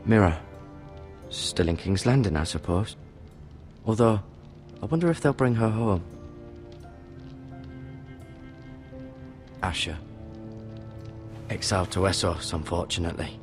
Mirror. Still in King's Landing, I suppose. Although, I wonder if they'll bring her home. Asher. Exiled to Essos, unfortunately.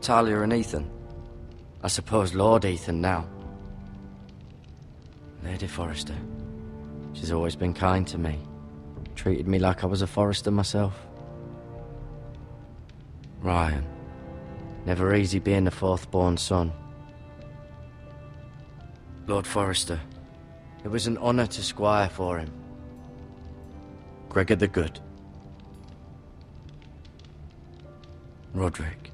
Talia and Ethan. I suppose Lord Ethan now. Lady Forrester. She's always been kind to me. Treated me like I was a Forrester myself. Ryan. Never easy being the fourth-born son. Lord Forrester. It was an honour to squire for him. Gregor the Good. Roderick.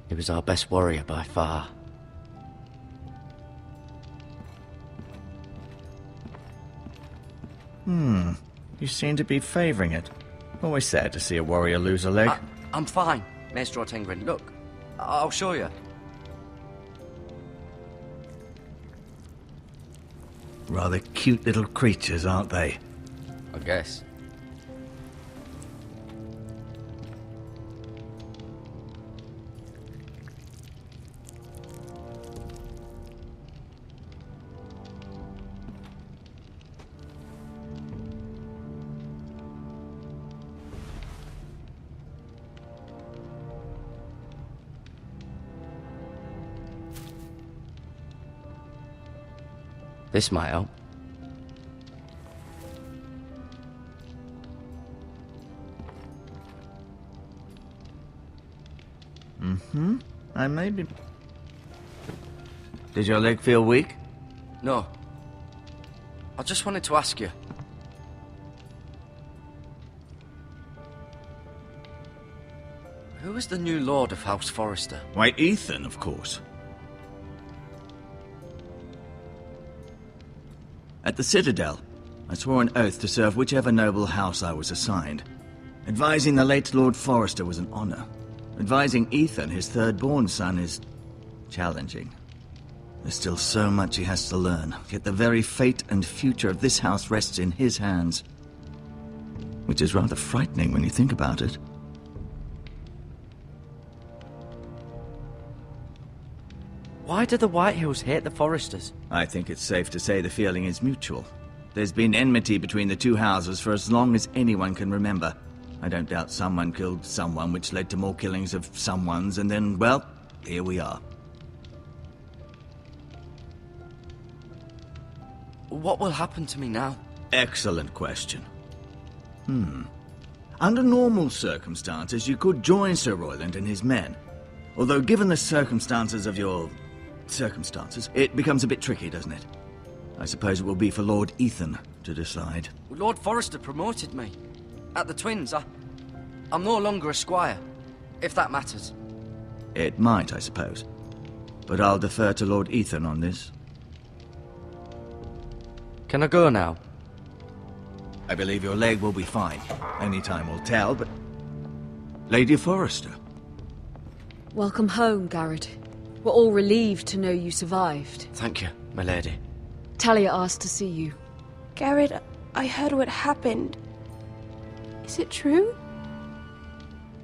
He was our best warrior by far. You seem to be favouring it. Always sad to see a warrior lose a leg. I'm fine, Maester Ortengrin. Look, I'll show you. Rather cute little creatures, aren't they? I guess. This might help. I may be... Did your leg feel weak? No. I just wanted to ask you. Who is the new Lord of House Forrester? Why, Ethan, of course. At the Citadel, I swore an oath to serve whichever noble house I was assigned. Advising the late Lord Forrester was an honor. Advising Ethan, his third-born son, is challenging. There's still so much he has to learn, yet the very fate and future of this house rests in his hands. Which is rather frightening when you think about it. Why do the Whitehills hate the Forresters? I think it's safe to say the feeling is mutual. There's been enmity between the two houses for as long as anyone can remember. I don't doubt someone killed someone, which led to more killings of someones, and then, well, here we are. What will happen to me now? Excellent question. Under normal circumstances, you could join Sir Royland and his men. Although, given the circumstances of your... circumstances, it becomes a bit tricky, doesn't it? I suppose it will be for Lord Ethan to decide. Lord Forrester promoted me. At the Twins, I'm no longer a squire, if that matters. It might, I suppose. But I'll defer to Lord Ethan on this. Can I go now? I believe your leg will be fine. Only time will tell, but... Lady Forrester. Welcome home, Garrett. We're all relieved to know you survived. Thank you, my lady. Talia asked to see you. Garrett, I heard what happened. Is it true?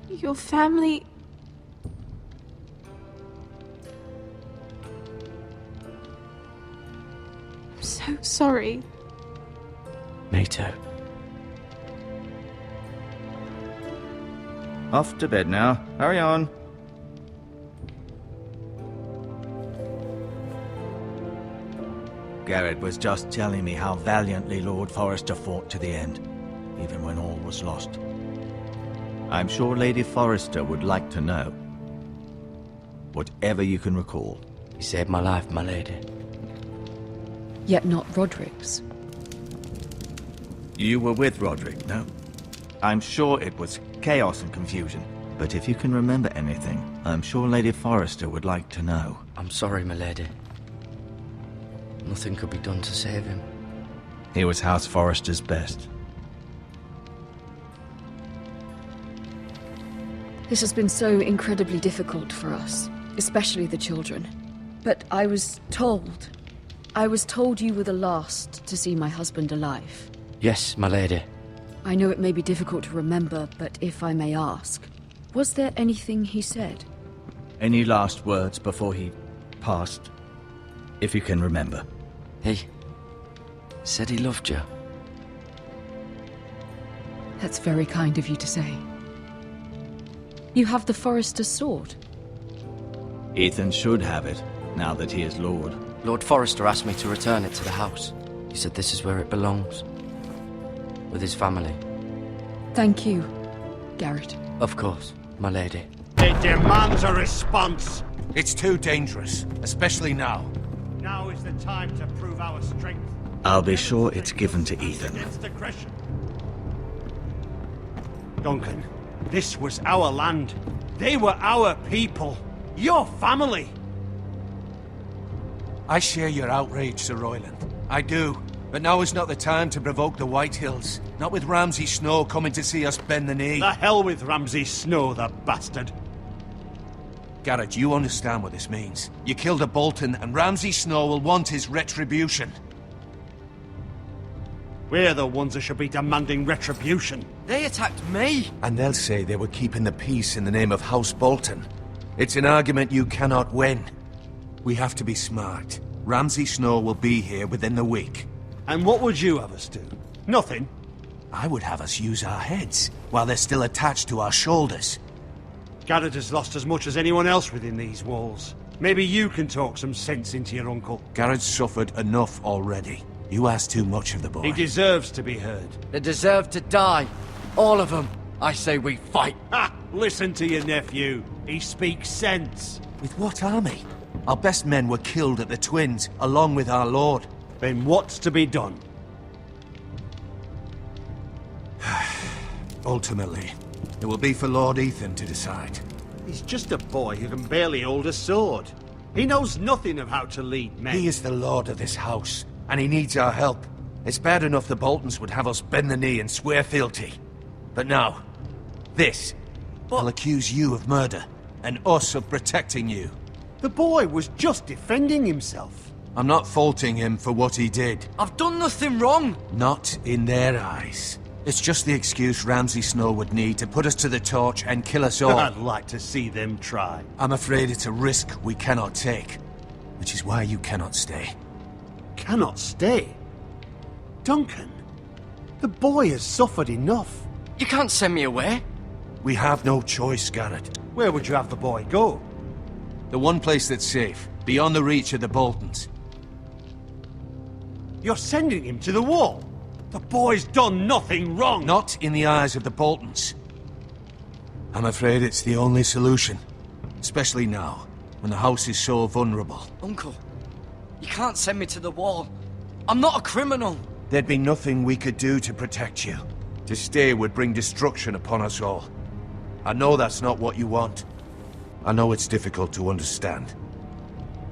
Your family... I'm so sorry. Me too. Off to bed now. Hurry on. Garrett was just telling me how valiantly Lord Forrester fought to the end, even when all was lost. I'm sure Lady Forrester would like to know. Whatever you can recall. He saved my life, my lady. Yet not Roderick's. You were with Roderick, no? I'm sure it was chaos and confusion. But if you can remember anything, I'm sure Lady Forrester would like to know. I'm sorry, my lady. Nothing could be done to save him. He was House Forrester's best. This has been so incredibly difficult for us, especially the children. But I was told you were the last to see my husband alive. Yes, my lady. I know it may be difficult to remember, but if I may ask, was there anything he said? Any last words before he passed? If you can remember. He said he loved you. That's very kind of you to say. You have the Forester's sword. Ethan should have it, now that he is Lord. Lord Forrester asked me to return it to the house. He said this is where it belongs. With his family. Thank you, Garrett. Of course, my lady. It demands a response. It's too dangerous, especially now. Now is the time to prove our strength. I'll be sure it's given to Ethan. Against aggression. Duncan, this was our land. They were our people. Your family. I share your outrage, Sir Royland. I do. But now is not the time to provoke the White Hills. Not with Ramsay Snow coming to see us bend the knee. The hell with Ramsay Snow, the bastard. Garrett, you understand what this means. You killed a Bolton, and Ramsay Snow will want his retribution. We're the ones that should be demanding retribution. They attacked me! And they'll say they were keeping the peace in the name of House Bolton. It's an argument you cannot win. We have to be smart. Ramsay Snow will be here within the week. And what would you have us do? Nothing. I would have us use our heads, while they're still attached to our shoulders. Garrett has lost as much as anyone else within these walls. Maybe you can talk some sense into your uncle. Garrett's suffered enough already. You ask too much of the boy. He deserves to be heard. They deserve to die. All of them. I say we fight. Ha! Listen to your nephew. He speaks sense. With what army? Our best men were killed at the Twins, along with our lord. Then what's to be done? Ultimately, it will be for Lord Ethan to decide. He's just a boy who can barely hold a sword. He knows nothing of how to lead men. He is the lord of this house, and he needs our help. It's bad enough the Boltons would have us bend the knee and swear fealty. But now, this. I'll accuse you of murder, and us of protecting you. The boy was just defending himself. I'm not faulting him for what he did. I've done nothing wrong. Not in their eyes. It's just the excuse Ramsay Snow would need to put us to the torch and kill us all. I'd like to see them try. I'm afraid it's a risk we cannot take, which is why you cannot stay. Cannot stay? Duncan, the boy has suffered enough. You can't send me away. We have no choice, Garrett. Where would you have the boy go? The one place that's safe, beyond the reach of the Boltons. You're sending him to the wall. The boy's done nothing wrong. Not in the eyes of the Boltons. I'm afraid it's the only solution. Especially now, when the house is so vulnerable. Uncle, you can't send me to the wall. I'm not a criminal. There'd be nothing we could do to protect you. To stay would bring destruction upon us all. I know that's not what you want. I know it's difficult to understand.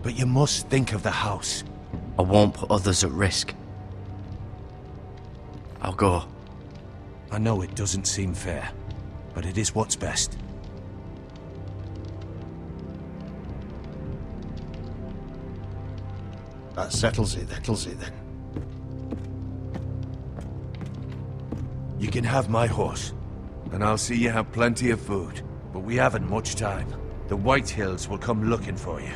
But you must think of the house. I won't put others at risk. I'll go. I know it doesn't seem fair, but it is what's best. That settles it then. You can have my horse, and I'll see you have plenty of food. But we haven't much time. The White Hills will come looking for you.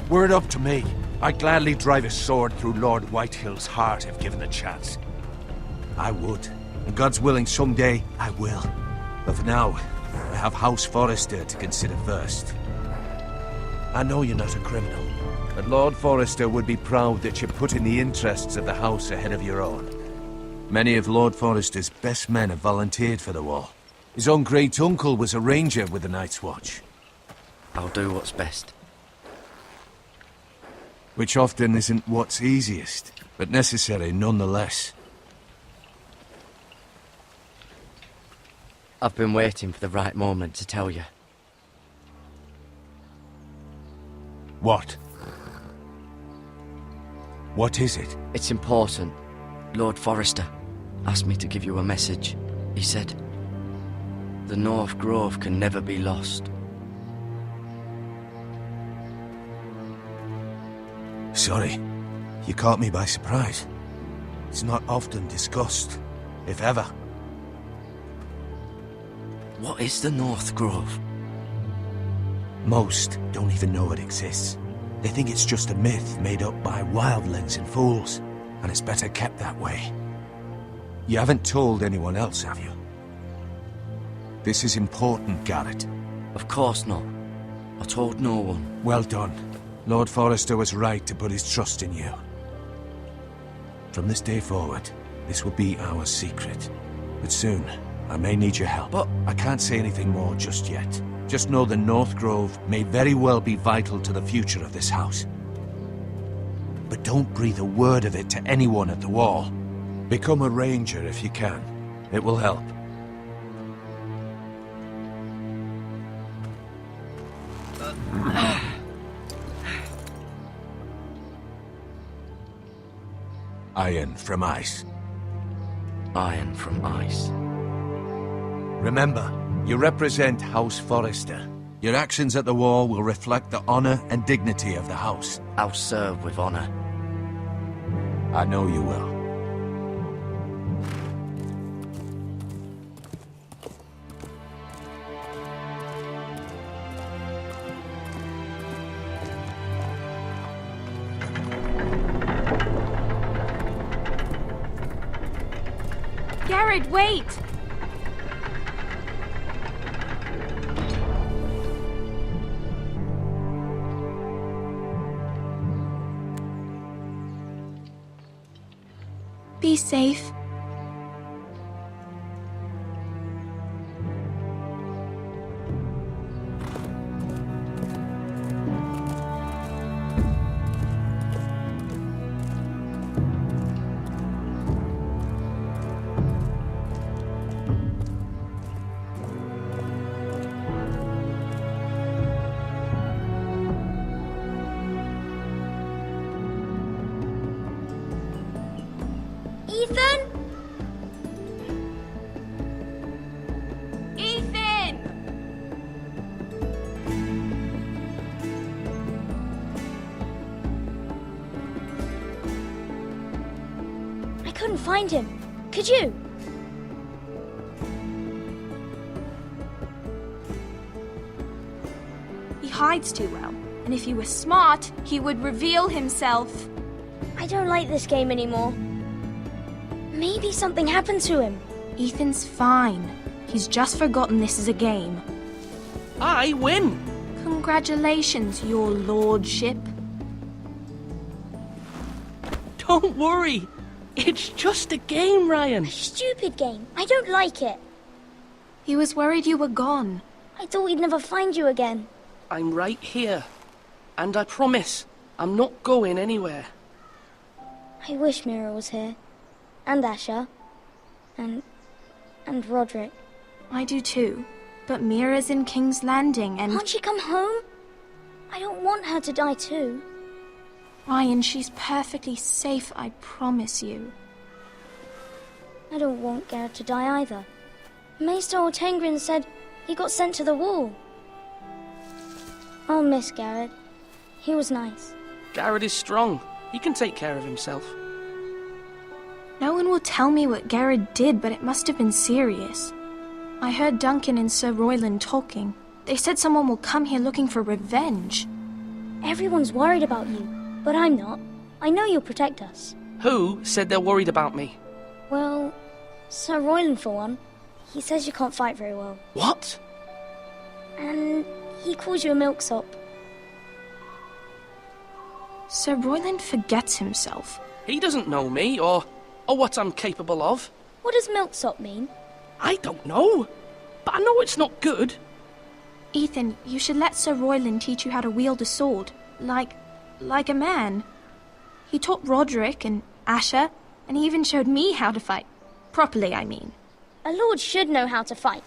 Were it up to me, I'd gladly drive a sword through Lord Whitehill's heart if given the chance. I would. And God's willing, someday I will. But for now, I have House Forrester to consider first. I know you're not a criminal, but Lord Forrester would be proud that you're putting the interests of the house ahead of your own. Many of Lord Forrester's best men have volunteered for the wall. His own great-uncle was a ranger with the Night's Watch. I'll do what's best. Which often isn't what's easiest, but necessary nonetheless. I've been waiting for the right moment to tell you. What? What is it? It's important. Lord Forrester asked me to give you a message. He said, the North Grove can never be lost. sorry. You caught me by surprise. It's not often discussed, if ever. What is the North Grove? Most don't even know it exists. They think it's just a myth made up by wildlings and fools, and it's better kept that way. You haven't told anyone else, have you? This is important, Garrett. Of course not. I told no one. Well done. Lord Forrester was right to put his trust in you. From this day forward, this will be our secret. But soon, I may need your help. But I can't say anything more just yet. Just know the North Grove may very well be vital to the future of this house. But don't breathe a word of it to anyone at the Wall. Become a ranger if you can. It will help. Iron from ice. Iron from ice. Remember, you represent House Forrester. Your actions at the Wall will reflect the honor and dignity of the house. I'll serve with honor. I know you will. Garrett, wait! Be safe. Ethan? Ethan! I couldn't find him. Could you? He hides too well, and if he were smart, he would reveal himself. I don't like this game anymore. Maybe something happened to him. Ethan's fine. He's just forgotten this is a game. I win! Congratulations, your lordship. Don't worry. It's just a game, Ryan. Stupid game. I don't like it. He was worried you were gone. I thought we'd never find you again. I'm right here. And I promise, I'm not going anywhere. I wish Mira was here. And Asher. And Roderick. I do too. But Mira's in King's Landing and... Can't she come home? I don't want her to die too. Ryan, she's perfectly safe, I promise you. I don't want Garrett to die either. Maester Ortengrin said he got sent to the Wall. I'll miss Garrett. He was nice. Garrett is strong. He can take care of himself. No one will tell me what Garrett did, but it must have been serious. I heard Duncan and Sir Royland talking. They said someone will come here looking for revenge. Everyone's worried about you, but I'm not. I know you'll protect us. Who said they're worried about me? Well, Sir Royland for one. He says you can't fight very well. What? And he calls you a milksop. Sir Royland forgets himself. He doesn't know me, or what I'm capable of. What does milksop mean? I don't know. But I know it's not good. Ethan, you should let Sir Royland teach you how to wield a sword. Like a man. He taught Roderick and Asher, and he even showed me how to fight. Properly, I mean. A lord should know how to fight.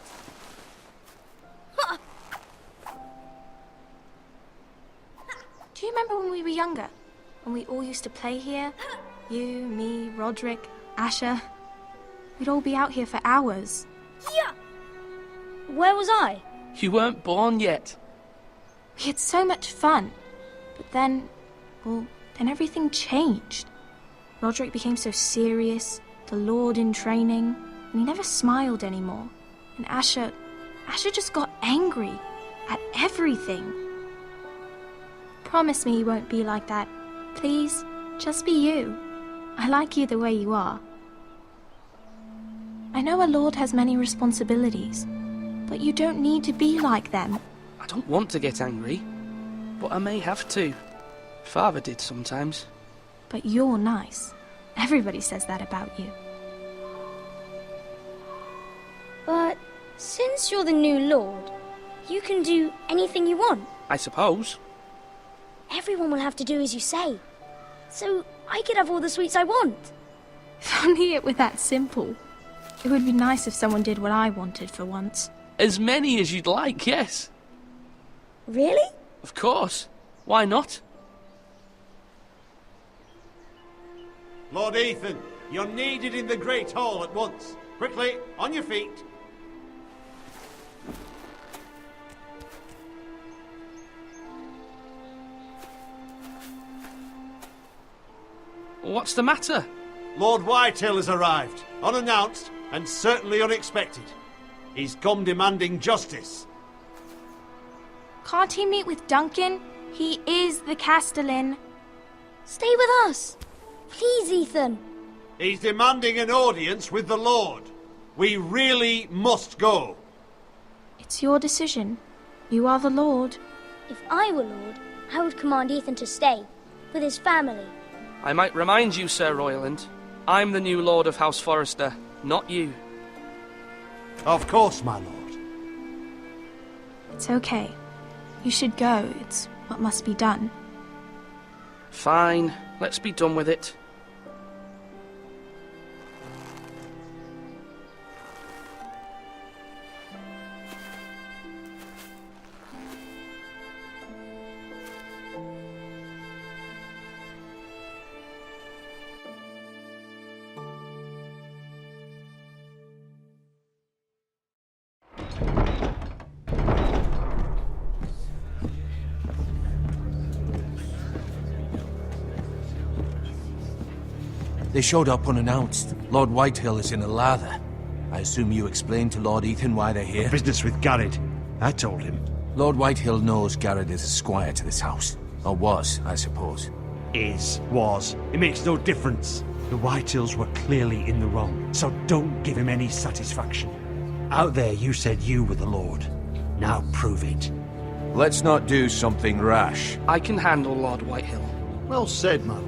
Do you remember when we were younger? When we all used to play here? You, me, Roderick, Asher. We'd all be out here for hours. Yeah. Where was I? You weren't born yet. We had so much fun. But then, well, then everything changed. Roderick became so serious, the Lord in training, and he never smiled anymore. And Asher just got angry at everything. Promise me you won't be like that. Please, just be you. I like you the way you are. I know a lord has many responsibilities, but you don't need to be like them. I don't want to get angry, but I may have to. Father did sometimes. But you're nice. Everybody says that about you. But since you're the new lord, you can do anything you want. I suppose. Everyone will have to do as you say. So I could have all the sweets I want. If only it were that simple. It would be nice if someone did what I wanted for once. As many as you'd like, yes. Really? Of course. Why not? Lord Ethan, you're needed in the Great Hall at once. Quickly, on your feet. What's the matter? Lord Whitehill has arrived, unannounced and certainly unexpected. He's come demanding justice. Can't he meet with Duncan? He is the Castellan. Stay with us. Please, Ethan. He's demanding an audience with the Lord. We really must go. It's your decision. You are the Lord. If I were lord, I would command Ethan to stay with his family. I might remind you, Sir Royland, I'm the new Lord of House Forrester, not you. Of course, my lord. It's okay. You should go. It's what must be done. Fine, let's be done with it. They showed up unannounced. Lord Whitehill is in a lather. I assume you explained to Lord Ethan why they're here? Business with Garrett. I told him. Lord Whitehill knows Garrett is a squire to this house. Or was, I suppose. Was. It makes no difference. The Whitehills were clearly in the wrong, so don't give him any satisfaction. Out there you said you were the Lord. Now prove it. Let's not do something rash. I can handle Lord Whitehill. Well said, my lord.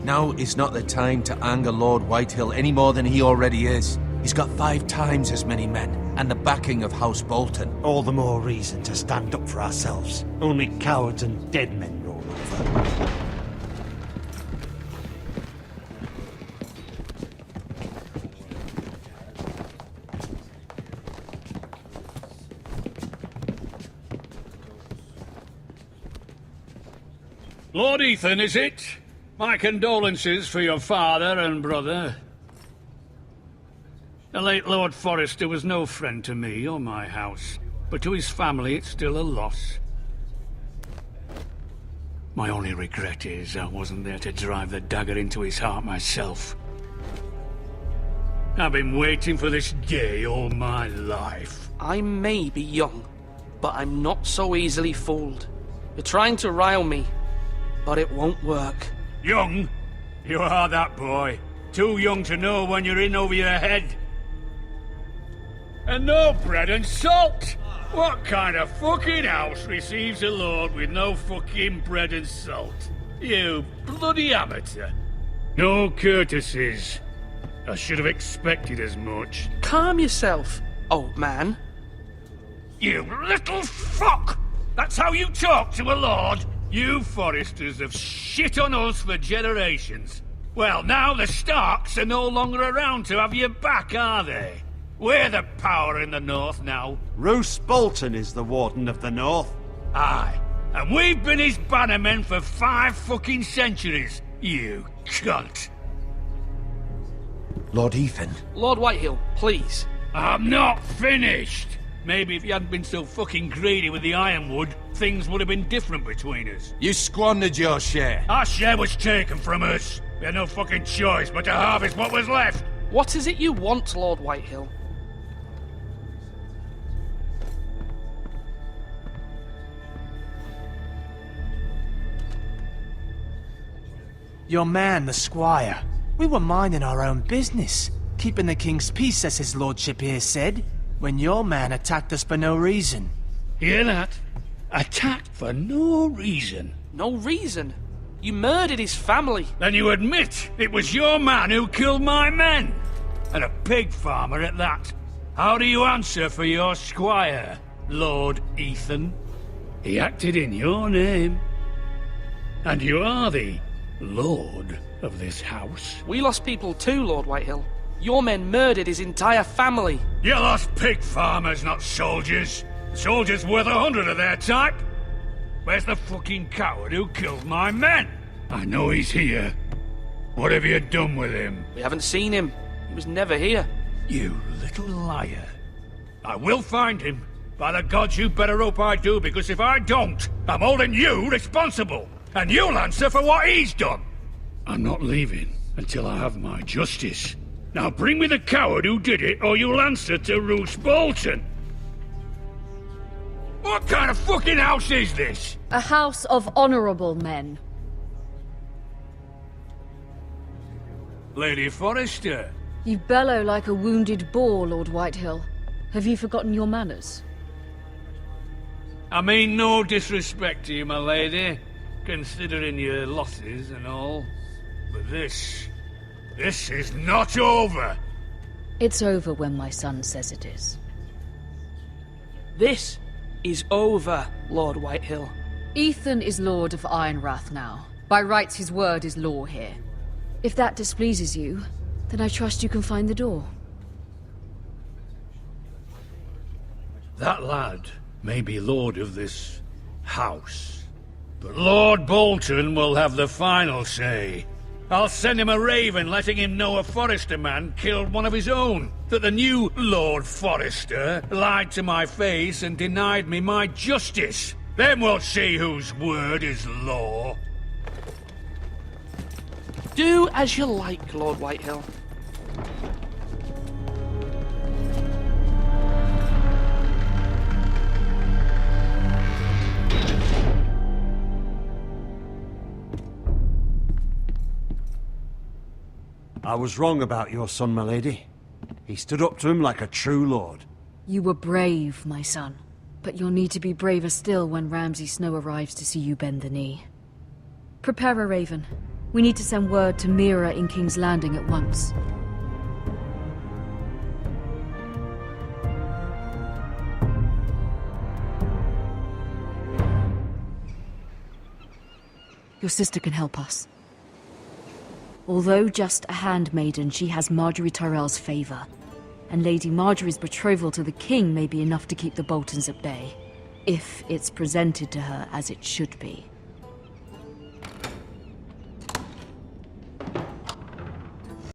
Now is not the time to anger Lord Whitehill any more than he already is. He's got 5 times as many men, and the backing of House Bolton. All the more reason to stand up for ourselves. Only cowards and dead men roll over. Lord Ethan, is it? My condolences for your father and brother. The late Lord Forrester was no friend to me or my house, but to his family it's still a loss. My only regret is I wasn't there to drive the dagger into his heart myself. I've been waiting for this day all my life. I may be young, but I'm not so easily fooled. You're trying to rile me, but it won't work. Young? You are that boy. Too young to know when you're in over your head. And no bread and salt! What kind of fucking house receives a lord with no fucking bread and salt? You bloody amateur. No courtesies. I should have expected as much. Calm yourself, old man. You little fuck! That's how you talk to a lord? You Forresters have shit on us for generations. Well, now the Starks are no longer around to have your back, are they? We're the power in the north now. Roose Bolton is the Warden of the North. Aye, and we've been his bannermen for 5 fucking centuries, you cunt. Lord Ethan. Lord Whitehill, please. I'm not finished. Maybe if you hadn't been so fucking greedy with the ironwood, things would have been different between us. You squandered your share. Our share was taken from us. We had no fucking choice but to harvest what was left. What is it you want, Lord Whitehill? Your man, the squire. We were minding our own business, keeping the king's peace, as his lordship here said, when your man attacked us for no reason. Hear that? Attacked for no reason. No reason? You murdered his family. Then you admit it was your man who killed my men. And a pig farmer at that. How do you answer for your squire, Lord Ethan? He acted in your name. And you are the lord of this house. We lost people too, Lord Whitehill. Your men murdered his entire family. You lost pig farmers, not soldiers. Soldiers worth 100 of their type. Where's the fucking coward who killed my men? I know he's here. What have you done with him? We haven't seen him. He was never here. You little liar. I will find him. By the gods, you better hope I do, because if I don't, I'm holding you responsible. And you'll answer for what he's done. I'm not leaving until I have my justice. Now bring me the coward who did it, or you'll answer to Roose Bolton. What kind of fucking house is this? A house of honorable men. Lady Forrester. You bellow like a wounded boar, Lord Whitehill. Have you forgotten your manners? I mean no disrespect to you, my lady, considering your losses and all. But this is not over. It's over when my son says it is. This is over, Lord Whitehill. Ethan is Lord of Ironrath now. By rights, his word is law here. If that displeases you, then I trust you can find the door. That lad may be lord of this house, but Lord Bolton will have the final say. I'll send him a raven letting him know a Forrester man killed one of his own, that the new Lord Forrester lied to my face and denied me my justice. Then we'll see whose word is law. Do as you like, Lord Whitehill. I was wrong about your son, my lady. He stood up to him like a true lord. You were brave, my son. But you'll need to be braver still when Ramsay Snow arrives to see you bend the knee. Prepare a raven. We need to send word to Mira in King's Landing at once. Your sister can help us. Although just a handmaiden, she has Marjorie Tyrell's favor. And Lady Marjorie's betrothal to the king may be enough to keep the Boltons at bay. If it's presented to her as it should be.